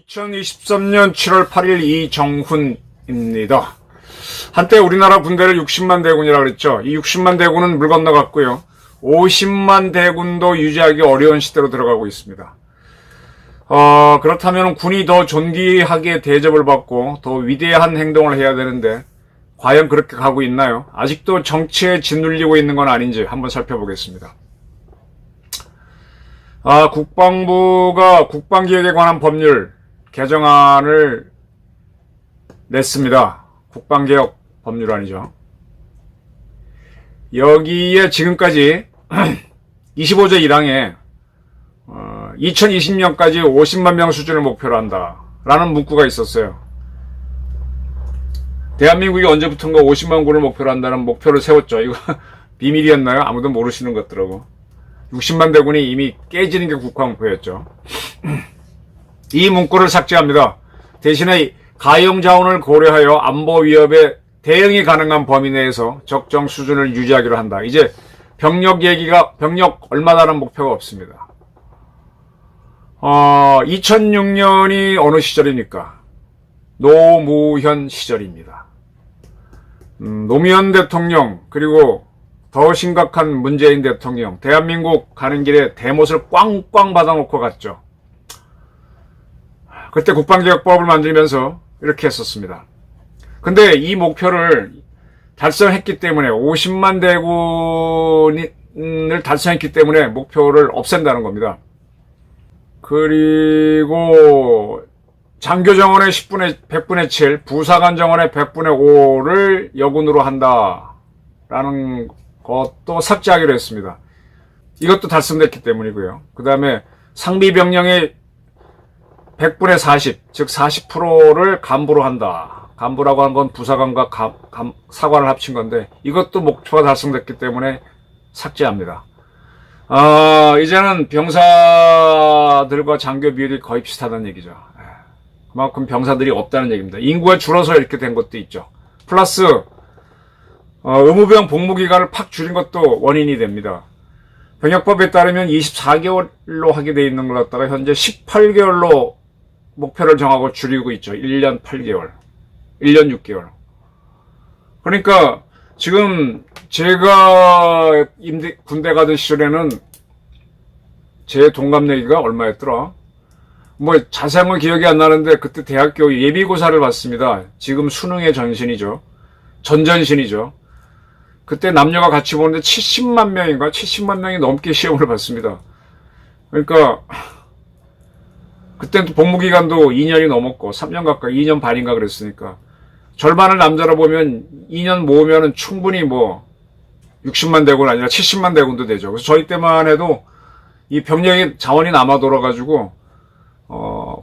(2023년 7월 8일) 이정훈입니다. 한때 우리나라 군대를 60만 대군이라 그랬죠. 이 60만 대군은 물 건너갔고요. 50만 대군도 유지하기 어려운 시대로 들어가고 있습니다. 그렇다면 군이 더 존귀하게 대접을 받고 더 위대한 행동을 해야 되는데 과연 그렇게 가고 있나요? 아직도 정치에 짓눌리고 있는 건 아닌지 한번 살펴보겠습니다. 국방부가 국방기획에 관한 법률 개정안을 냈습니다. 국방개혁 법률안이죠. 여기에 지금까지 25조 1항에 2020년까지 50만 명 수준을 목표로 한다라는 문구가 있었어요. 대한민국이 언제부턴가 50만 군을 목표로 한다는 목표를 세웠죠. 이거 비밀이었나요? 아무도 모르시는 것 같더라고. 60만 대군이 이미 깨지는 게 국방부였죠. 이 문구를 삭제합니다. 대신에 가용 자원을 고려하여 안보 위협에 대응이 가능한 범위 내에서 적정 수준을 유지하기로 한다. 이제 병력 얼마다는 목표가 없습니다. 2006년이 어느 시절입니까? 노무현 시절입니다. 노무현 대통령, 그리고 더 심각한 문재인 대통령, 대한민국 가는 길에 대못을 꽝꽝 받아놓고 갔죠. 그때 국방개혁법을 만들면서 이렇게 했었습니다. 근데 이 목표를 달성했기 때문에 50만 대군을 달성했기 때문에 목표를 없앤다는 겁니다. 그리고 장교 정원의 100분의 7, 부사관 정원의 100분의 5를 여군으로 한다라는 것도 삭제하기로 했습니다. 이것도 달성됐기 때문이고요. 그 다음에 상비병력의 100분의 40, 즉 40%를 간부로 한다. 간부라고 하는 건 부사관과 사관을 합친 건데 이것도 목표가 달성됐기 때문에 삭제합니다. 이제는 병사들과 장교 비율이 거의 비슷하다는 얘기죠. 그만큼 병사들이 없다는 얘기입니다. 인구가 줄어서 이렇게 된 것도 있죠. 플러스 의무병 복무기간을 팍 줄인 것도 원인이 됩니다. 병역법에 따르면 24개월로 하게 돼 있는 걸 갖다가 현재 18개월로 목표를 정하고 줄이고 있죠. 1년 8개월, 1년 6개월. 그러니까 지금 제가 군대 가던 시절에는 제 동갑내기가 얼마였더라? 뭐 자세한 건 기억이 안 나는데 그때 대학교 예비고사를 봤습니다. 지금 수능의 전신이죠. 전전신이죠. 그때 남녀가 같이 보는데 70만 명인가? 70만 명이 넘게 시험을 봤습니다. 그러니까 그때는 복무기간도 2년이 넘었고 3년 가까이 2년 반인가 그랬으니까 절반을 남자로 보면 2년 모으면 충분히 뭐 60만 대군 아니라 70만 대군도 되죠. 그래서 저희 때만 해도 이 병력이 자원이 남아 돌아가지고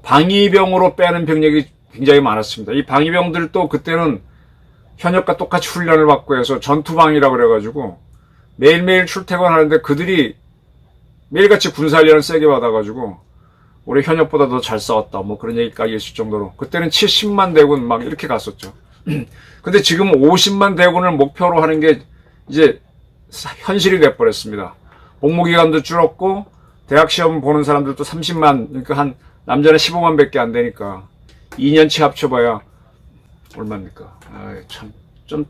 방위병으로 빼는 병력이 굉장히 많았습니다. 이 방위병들도 그때는 현역과 똑같이 훈련을 받고 해서 전투방이라고 그래가지고 매일매일 출퇴근하는데 그들이 매일같이 군사훈련을 세게 받아가지고 올해 현역보다 더 잘 싸웠다 뭐 그런 얘기까지 있을 정도로 그때는 70만 대군 막 이렇게 갔었죠. 근데 지금 50만 대군을 목표로 하는 게 이제 현실이 돼버렸습니다. 복무기간도 줄었고 대학시험 보는 사람들도 30만, 그러니까 한 남자는 15만 밖에 안 되니까 2년치 합쳐봐야 얼마입니까? 좀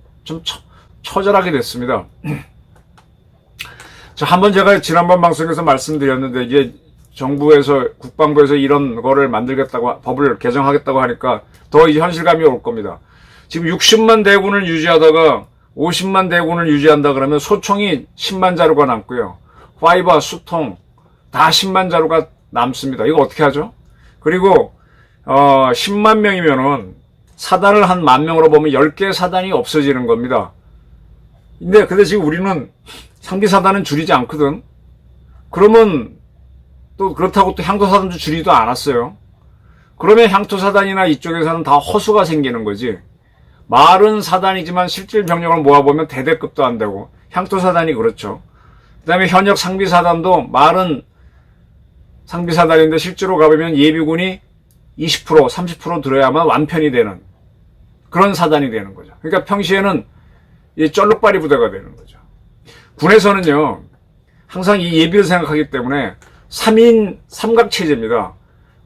처절하게 됐습니다. 자, 한번 제가 지난번 방송에서 말씀드렸는데 이게 정부에서 국방부에서 이런 거를 만들겠다고 법을 개정하겠다고 하니까 더 이제 현실감이 올 겁니다. 지금 60만 대군을 유지하다가 50만 대군을 유지한다 그러면 소총이 10만 자루가 남고요. 파이버, 수통 다 10만 자루가 남습니다. 이거 어떻게 하죠? 그리고 10만 명이면은 사단을 한 10,000명으로 보면 10개 사단이 없어지는 겁니다. 근데 지금 우리는 상비 사단은 줄이지 않거든. 그러면 또 그렇다고 또 향토 사단도 줄이지도 않았어요. 그러면 향토 사단이나 이쪽에서는 다 허수가 생기는 거지. 말은 사단이지만 실질 병력을 모아보면 대대급도 안 되고 향토 사단이 그렇죠. 그 다음에 현역 상비 사단도 말은 상비 사단인데 실제로 가보면 예비군이 20%, 30% 들어야만 완편이 되는 그런 사단이 되는 거죠. 그러니까 평시에는 이 쩔룩바리 부대가 되는 거죠. 군에서는요, 항상 이 예비를 생각하기 때문에 3인 삼각체제입니다.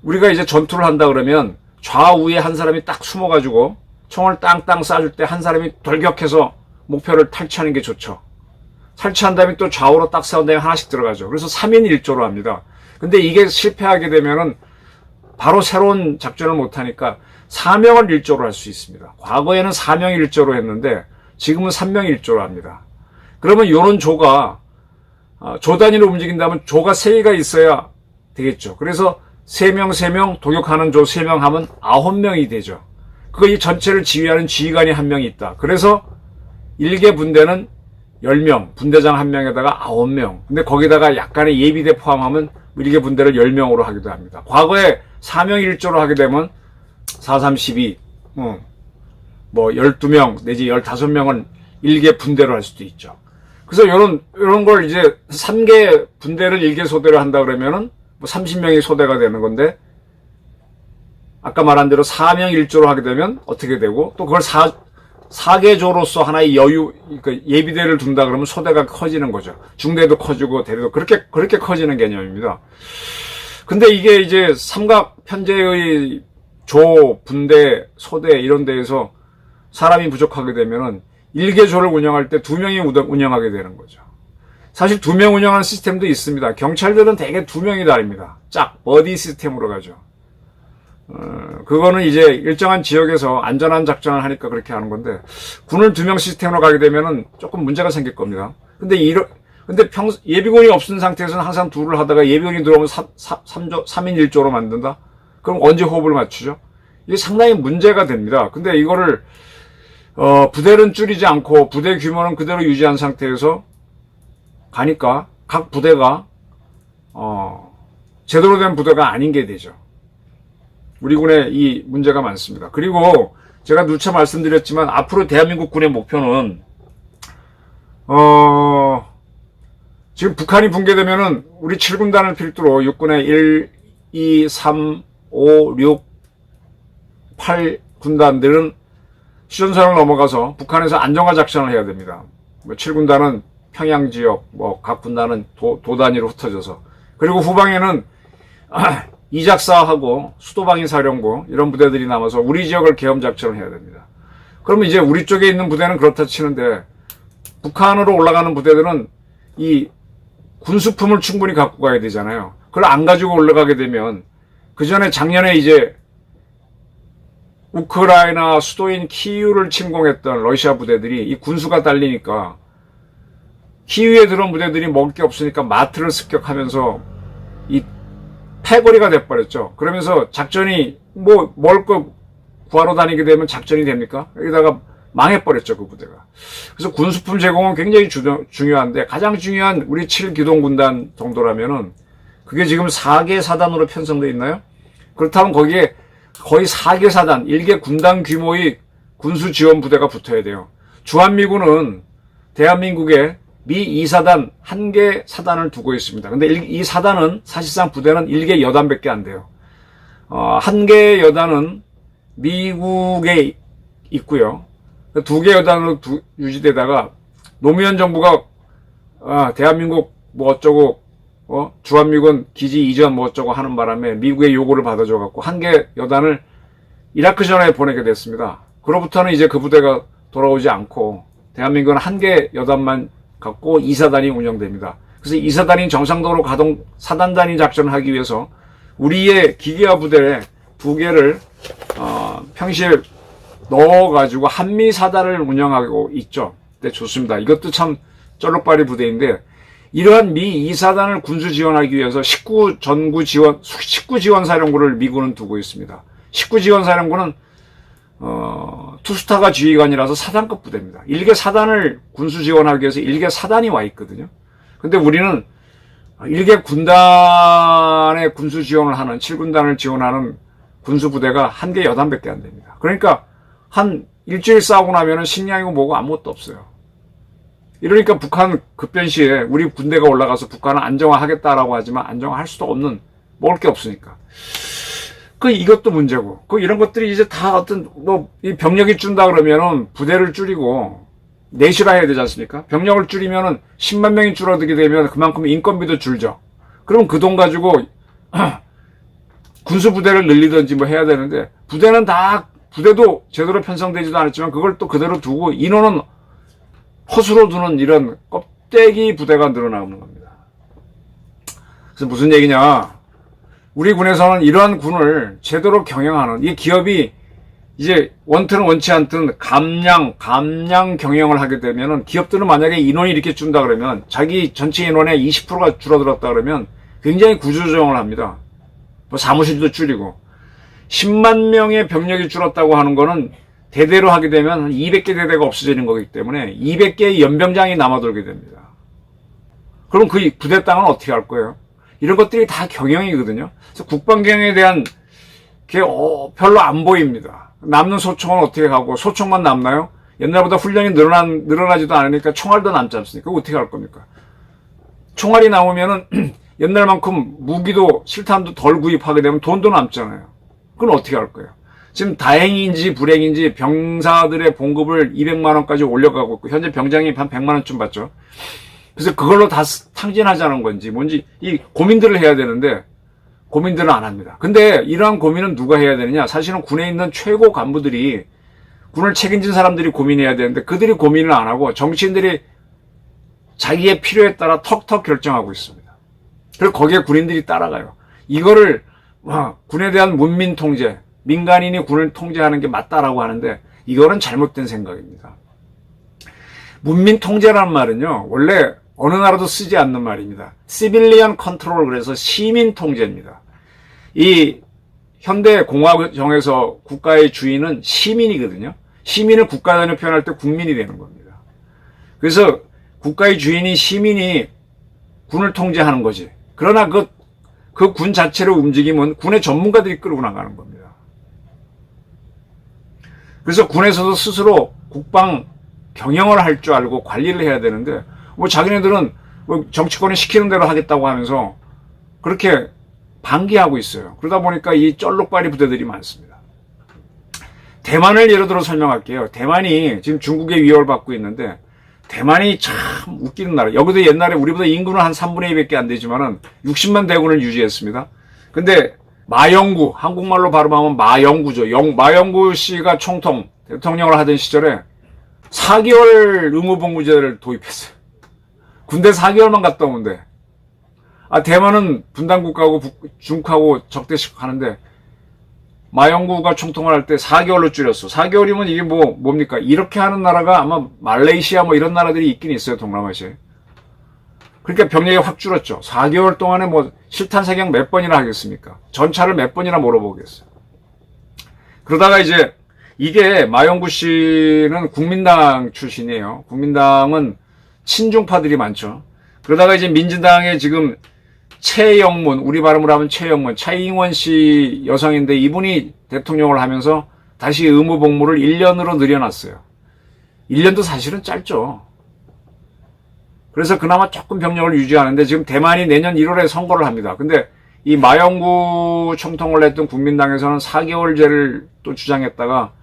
우리가 이제 전투를 한다 그러면 좌우에 한 사람이 딱 숨어가지고 총을 땅땅 쏴줄 때 한 사람이 돌격해서 목표를 탈취하는 게 좋죠. 탈취한 다음에 또 좌우로 딱 쏴온 다음에 하나씩 들어가죠. 그래서 3인 1조로 합니다. 근데 이게 실패하게 되면은 바로 새로운 작전을 못하니까 4명을 1조로 할 수 있습니다. 과거에는 4명 1조로 했는데 지금은 3명 1조로 합니다. 그러면 이런 조가 조 단위로 움직인다면 조가 3개가 있어야 되겠죠. 그래서 3명 도격하는 조 3명 하면 9명이 되죠. 이 전체를 지휘하는 지휘관이 1명이 있다. 그래서 1개 분대는 10명, 분대장 1명에다가 9명. 근데 거기다가 약간의 예비대 포함하면 1개 분대를 10명으로 하기도 합니다. 과거에 4명 1조로 하게 되면 4, 3, 12, 뭐 12명 내지 15명은 1개 분대로 할 수도 있죠. 그래서 이런 걸 이제 3개 분대를 1개 소대로 한다 그러면은 30명의 소대가 되는 건데, 아까 말한 대로 4명 1조로 하게 되면 어떻게 되고, 또 그걸 4개 조로서 하나의 여유, 그러니까 예비대를 둔다 그러면 소대가 커지는 거죠. 중대도 커지고 대대도 그렇게 커지는 개념입니다. 근데 이게 이제 삼각 편제의 조, 분대, 소대 이런 데에서 사람이 부족하게 되면은 1개 조를 운영할 때 2명이 운영하게 되는 거죠. 사실 2명 운영하는 시스템도 있습니다. 경찰들은 대개 2명이 다릅니다. 버디 시스템으로 가죠. 그거는 이제 일정한 지역에서 안전한 작전을 하니까 그렇게 하는 건데, 군을 2명 시스템으로 가게 되면은 조금 문제가 생길 겁니다. 근데 예비군이 없는 상태에서는 항상 둘을 하다가 예비군이 들어오면 3인 1조로 만든다? 그럼 언제 호흡을 맞추죠? 이게 상당히 문제가 됩니다. 근데 이거를, 부대는 줄이지 않고 부대 규모는 그대로 유지한 상태에서 가니까 각 부대가, 제대로 된 부대가 아닌 게 되죠. 우리 군에 이 문제가 많습니다. 그리고 제가 누차 말씀드렸지만 앞으로 대한민국 군의 목표는 지금 북한이 붕괴되면은 우리 7군단을 필두로 육군의 1, 2, 3, 5, 6, 8군단들은 휴전선을 넘어가서 북한에서 안정화 작전을 해야 됩니다. 7군단은 평양 지역, 각 군단은 도 단위로 흩어져서, 그리고 후방에는 이작사하고 수도방위사령부 이런 부대들이 남아서 우리 지역을 계엄 작전을 해야 됩니다. 그러면 이제 우리 쪽에 있는 부대는 그렇다 치는데, 북한으로 올라가는 부대들은 이 군수품을 충분히 갖고 가야 되잖아요. 그걸 안 가지고 올라가게 되면, 그 전에 작년에 이제 우크라이나 수도인 키이우를 침공했던 러시아 부대들이 이 군수가 딸리니까 키이우에 들어온 부대들이 먹을 게 없으니까 마트를 습격하면서 이 패거리가 돼버렸죠. 그러면서 작전이 먹을 거 구하러 다니게 되면 작전이 됩니까? 여기다가 망해버렸죠, 그 부대가. 그래서 군수품 제공은 굉장히 중요한데, 가장 중요한 우리 7기동군단 정도라면은 그게 지금 4개 사단으로 편성되어 있나요? 그렇다면 거기에 거의 4개 사단, 1개 군단 규모의 군수 지원 부대가 붙어야 돼요. 주한미군은 대한민국에 미 2사단 1개 사단을 두고 있습니다. 근데 이 사단은 사실상 부대는 1개 여단밖에 안 돼요. 1개 여단은 미국에 있고요. 2개 여단으로 유지되다가 노무현 정부가 대한민국 어쩌고 주한미군 기지 이전 어쩌고 하는 바람에 미국의 요구를 받아줘 갖고 1개 여단을 이라크전에 보내게 됐습니다. 그로부터는 이제 그 부대가 돌아오지 않고 대한민국은 1개 여단만 갖고 2사단이 운영됩니다. 그래서 2사단이 정상적으로 가동 사단 단위 작전을 하기 위해서 우리의 기계화 부대 2개를 평시에 넣어가지고 한미사단을 운영하고 있죠. 네, 좋습니다. 이것도 참 쩔룩바리 부대인데, 이러한 미 2사단을 군수 지원하기 위해서 19 지원사령부를 미군은 두고 있습니다. 19 지원사령부는 투스타가 지휘관이라서 사단급 부대입니다. 1개 사단을 군수 지원하기 위해서 1개 사단이 와 있거든요. 근데 우리는 1개 군단의 군수 지원을 하는, 7군단을 지원하는 군수 부대가 1개 여단밖에 안 됩니다. 그러니까 한 일주일 싸우고 나면은 식량이고 뭐고 아무것도 없어요. 이러니까 북한 급변 시에 우리 군대가 올라가서 북한을 안정화하겠다라고 하지만 안정화할 수도 없는, 먹을 게 없으니까. 이것도 문제고, 이런 것들이 이제 다 어떤, 이 병력이 준다 그러면은 부대를 줄이고, 내실화 해야 되지 않습니까? 병력을 줄이면은 10만 명이 줄어들게 되면 그만큼 인건비도 줄죠. 그럼 그 돈 가지고, 군수부대를 늘리든지 뭐 해야 되는데, 부대도 제대로 편성되지도 않았지만, 그걸 또 그대로 두고, 인원은 허수로 두는 이런 껍데기 부대가 늘어나는 겁니다. 그래서 무슨 얘기냐? 우리 군에서는 이러한 군을 제대로 경영하는, 이 기업이 이제 원트는 원치 않든 감량 경영을 하게 되면은, 기업들은 만약에 인원이 이렇게 준다 그러면, 자기 전체 인원의 20%가 줄어들었다 그러면 굉장히 구조조정을 합니다. 뭐 사무실도 줄이고, 10만 명의 병력이 줄었다고 하는 거는 대대로 하게 되면 한 200개 대대가 없어지는 거기 때문에 200개의 연병장이 남아돌게 됩니다. 그럼 그 부대 땅은 어떻게 할 거예요? 이런 것들이 다 경영이거든요. 그래서 국방경영에 대한 게 별로 안 보입니다. 남는 소총은 어떻게 가고, 소총만 남나요? 옛날보다 훈련이 늘어나지도 않으니까 총알도 남지 않습니까? 그거 어떻게 할 겁니까? 총알이 나오면은 옛날만큼 무기도 실탄도 덜 구입하게 되면 돈도 남잖아요. 그건 어떻게 할 거예요? 지금 다행인지 불행인지 병사들의 봉급을 200만 원까지 올려가고 있고, 현재 병장이 한 100만 원쯤 받죠. 그래서 그걸로 다 탕진하자는 건지 뭔지 이 고민들을 해야 되는데, 고민들은 안 합니다. 근데 이러한 고민은 누가 해야 되느냐? 사실은 군에 있는 최고 간부들이, 군을 책임진 사람들이 고민해야 되는데, 그들이 고민을 안 하고 정치인들이 자기의 필요에 따라 턱턱 결정하고 있습니다. 그리고 거기에 군인들이 따라가요. 이거를 군에 대한 문민 통제, 민간인이 군을 통제하는 게 맞다라고 하는데, 이거는 잘못된 생각입니다. 문민 통제라는 말은요, 원래 어느 나라도 쓰지 않는 말입니다. 시빌리언 컨트롤, 그래서 시민 통제입니다. 이 현대 공화정에서 국가의 주인은 시민이거든요. 시민을 국가 단위로 표현할 때 국민이 되는 겁니다. 그래서 국가의 주인이 시민이 군을 통제하는 거지. 그러나 그 군 자체를 움직이면 군의 전문가들이 끌고 나가는 겁니다. 그래서 군에서도 스스로 국방 경영을 할 줄 알고 관리를 해야 되는데, 뭐 자기네들은 뭐 정치권이 시키는 대로 하겠다고 하면서 그렇게 방기하고 있어요. 그러다 보니까 이 쩔록발이 부대들이 많습니다. 대만을 예를 들어 설명할게요. 대만이 지금 중국의 위협을 받고 있는데, 대만이 참 웃기는 나라. 여기도 옛날에 우리보다 인구는 한 3분의 2밖에 안 되지만은 60만 대군을 유지했습니다. 근데 마영구, 한국말로 발음하면 마영구죠. 마영구 씨가 총통, 대통령을 하던 시절에 4개월 의무복무제를 도입했어요. 군대 4개월만 갔다 오면 돼. 대만은 분단국가고 중국하고 적대식 하는데, 마영구가 총통을 할 때 4개월로 줄였어. 4개월이면 이게 뭡니까? 이렇게 하는 나라가 아마 말레이시아 뭐 이런 나라들이 있긴 있어요, 동남아시아에. 그러니까 병력이 확 줄었죠. 4개월 동안에 뭐 실탄 사격 몇 번이나 하겠습니까? 전차를 몇 번이나 몰아보겠어요. 그러다가 이제 이게 마영구 씨는 국민당 출신이에요. 국민당은 친중파들이 많죠. 그러다가 이제 민진당에 지금 최영문, 우리 발음으로 하면 최영문, 차이잉원 씨 여성인데, 이분이 대통령을 하면서 다시 의무복무를 1년으로 늘려놨어요. 1년도 사실은 짧죠. 그래서 그나마 조금 병력을 유지하는데, 지금 대만이 내년 1월에 선거를 합니다. 근데 이 마영구 총통을 했던 국민당에서는 4개월제를 또 주장했다가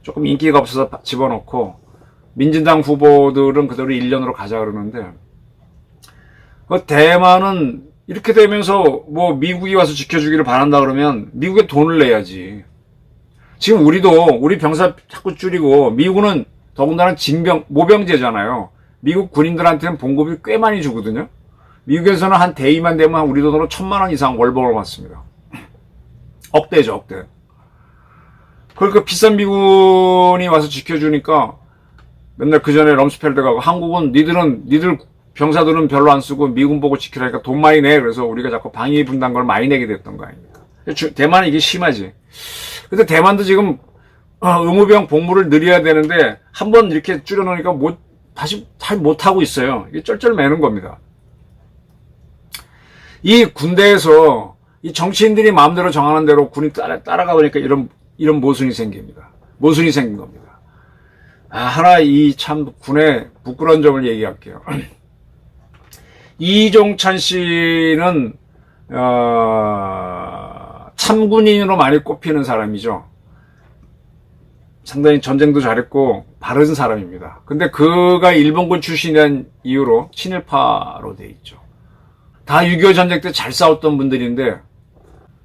조금 인기가 없어서 집어넣고, 민진당 후보들은 그대로 1년으로 가자 그러는데, 대만은 이렇게 되면서 뭐 미국이 와서 지켜주기를 바란다 그러면 미국에 돈을 내야지. 지금 우리 병사 자꾸 줄이고, 미국은 더군다나 모병제잖아요. 미국 군인들한테는 봉급이 꽤 많이 주거든요. 미국에서는 한 대위만 되면 우리 돈으로 1,000만 원 이상 월급을 받습니다. 억대죠, 억대. 그러니까 비싼 미군이 와서 지켜주니까 맨날 그 전에 럼스펠드 가고, 한국은 니들 병사들은 별로 안 쓰고 미군 보고 지키라니까 돈 많이 내. 그래서 우리가 자꾸 방위 분담금을 많이 내게 됐던 거 아닙니까? 대만은 이게 심하지. 근데 대만도 지금 의무병 복무를 늘려야 되는데, 한번 이렇게 줄여놓으니까 다시 잘 못하고 있어요. 이게 쩔쩔매는 겁니다. 이 군대에서 이 정치인들이 마음대로 정하는 대로 군이 따라가 보니까 이런 모순이 생깁니다. 모순이 생긴 겁니다. 하나 이 참 군의 부끄러운 점을 얘기할게요. 이종찬 씨는 참군인으로 많이 꼽히는 사람이죠. 상당히 전쟁도 잘했고 바른 사람입니다. 근데 그가 일본군 출신이라는 이유로 친일파로 돼 있죠. 다 6.25 전쟁 때 잘 싸웠던 분들인데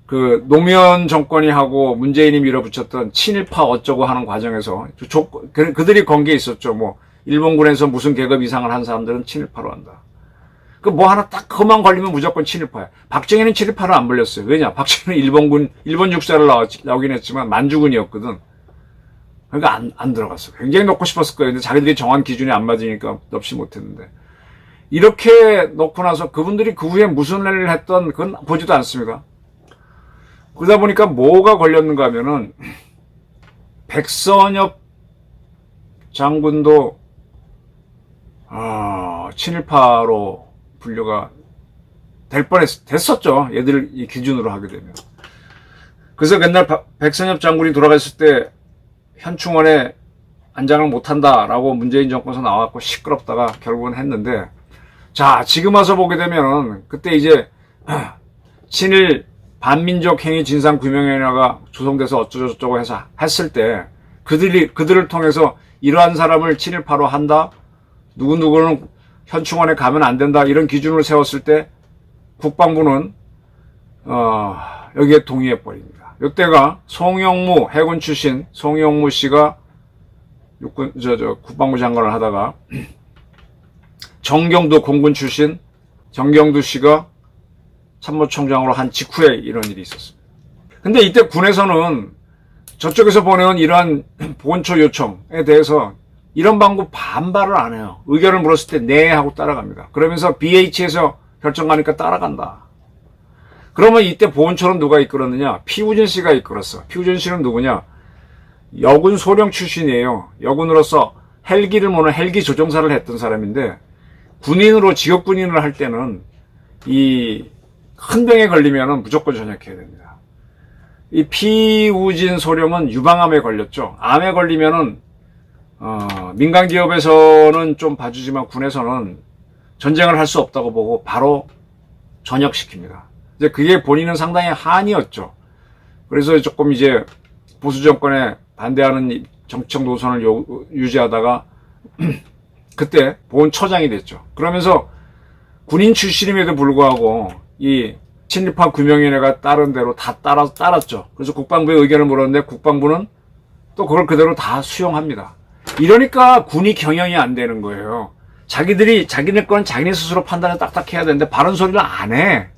그 노무현 정권이 하고 문재인이 밀어붙였던 친일파 어쩌고 하는 과정에서 그들이 건 게 있었죠. 뭐 일본군에서 무슨 계급 이상을 한 사람들은 친일파로 한다. 그 뭐 하나 딱 그만 걸리면 무조건 친일파야. 박정희는 친일파로 안 불렸어요. 왜냐? 박정희는 일본 육사를 나오긴 했지만 만주군이었거든. 그러니까 안 들어갔어. 굉장히 넣고 싶었을 거예요. 근데 자기들이 정한 기준이 안 맞으니까 넣지 못했는데. 이렇게 넣고 나서 그분들이 그 후에 무슨 일을 했던 그건 보지도 않습니다. 그러다 보니까 뭐가 걸렸는가 하면은 백선엽 장군도 친일파로 분류가 됐었죠. 얘들 이 기준으로 하게 되면. 그래서 옛날 백선엽 장군이 돌아갔을 때 현충원에 안장을 못한다라고 문재인 정권에서 나왔고 시끄럽다가 결국은 했는데, 자, 지금 와서 보게 되면은 그때 이제 친일 반민족 행위 진상 규명위원회가 조성돼서 어쩌고저쩌고 해서 했을 때 그들을 통해서 이러한 사람을 친일파로 한다, 누구누구는 현충원에 가면 안 된다, 이런 기준을 세웠을 때 국방부는 여기에 동의해 버립니다. 이때가 송영무 해군 출신 송영무 씨가 국방부 장관을 하다가 정경두 공군 출신 정경두 씨가 참모총장으로 한 직후에 이런 일이 있었습니다. 근데 이때 군에서는 저쪽에서 보내온 이러한 보훈처 요청에 대해서 이런 방법 반발을 안 해요. 의견을 물었을 때 네 하고 따라갑니다. 그러면서 BH에서 결정하니까 따라간다. 그러면 이때 보훈처는 누가 이끌었느냐? 피우진 씨가 이끌었어. 피우진 씨는 누구냐? 여군 소령 출신이에요. 여군으로서 헬기를 모는 헬기 조종사를 했던 사람인데, 군인으로 직업군인을 할 때는 이 큰 병에 걸리면은 무조건 전역해야 됩니다. 이 피우진 소령은 유방암에 걸렸죠. 암에 걸리면은 민간 기업에서는 좀 봐주지만 군에서는 전쟁을 할 수 없다고 보고 바로 전역시킵니다. 이제 그게 본인은 상당히 한이었죠. 그래서 조금 이제 보수 정권에 반대하는 정치적 노선을 유지하다가 그때 보훈처장이 됐죠. 그러면서 군인 출신임에도 불구하고 이 친일파 규명위원회가 따른 대로 다 따랐죠. 그래서 국방부에 의견을 물었는데 국방부는 또 그걸 그대로 다 수용합니다. 이러니까 군이 경영이 안 되는 거예요. 자기네 건 자기네 스스로 판단을 딱딱 해야 되는데 바른 소리를 안 해.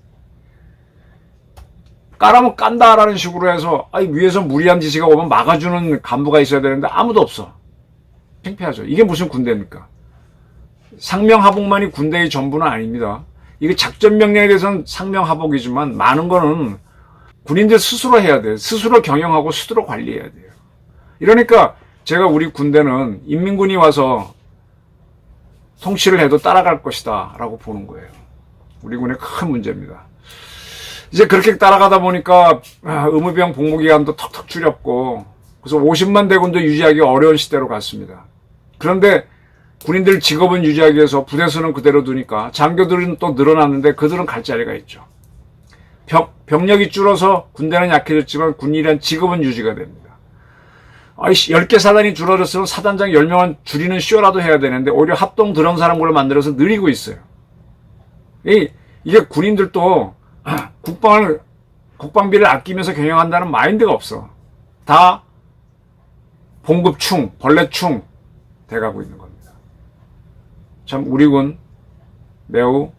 까라면 깐다라는 식으로 해서 위에서 무리한 지시가 오면 막아주는 간부가 있어야 되는데 아무도 없어. 창피하죠. 이게 무슨 군대입니까? 상명하복만이 군대의 전부는 아닙니다. 이게 작전명령에 대해서는 상명하복이지만 많은 거는 군인들 스스로 해야 돼요. 스스로 경영하고 스스로 관리해야 돼요. 이러니까 제가 우리 군대는 인민군이 와서 통치를 해도 따라갈 것이다 라고 보는 거예요. 우리 군의 큰 문제입니다. 이제 그렇게 따라가다 보니까 의무병 복무기간도 턱턱 줄였고, 그래서 50만 대군도 유지하기 어려운 시대로 갔습니다. 그런데 군인들 직업은 유지하기 위해서 부대수는 그대로 두니까 장교들은 또 늘어났는데 그들은 갈 자리가 있죠. 병력이 줄어서 군대는 약해졌지만 군인이란 직업은 유지가 됩니다. 10개 사단이 줄어들었으면 사단장 10명은 줄이는 쇼라도 해야 되는데 오히려 합동 드럼 사령부를 만들어서 느리고 있어요. 이게 군인들도 국방비를 아끼면서 경영한다는 마인드가 없어. 다 봉급충, 벌레충 돼가고 있는 겁니다. 참 우리 군 매우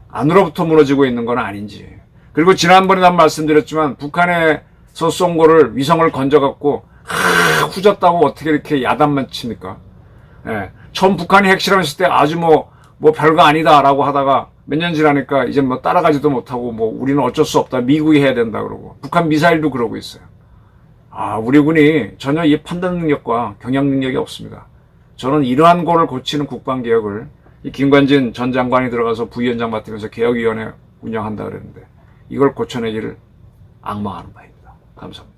안으로부터 무너지고 있는 건 아닌지. 그리고 지난번에 난 말씀드렸지만 북한에서 쏜 거를 위성을 건져갖고 후졌다고 어떻게 이렇게 야단만 칩니까? 예. 처음 북한이 핵실험했을 때 아주 뭐 별거 아니다라고 하다가 몇 년 지나니까 이제 뭐 따라가지도 못하고 우리는 어쩔 수 없다. 미국이 해야 된다 그러고 북한 미사일도 그러고 있어요. 우리 군이 전혀 이 판단 능력과 경영 능력이 없습니다. 저는 이러한 거를 고치는 국방개혁을 이 김관진 전 장관이 들어가서 부위원장 맡으면서 개혁위원회 운영한다 그랬는데 이걸 고쳐내기를 악망하는 바입니다. 감사합니다.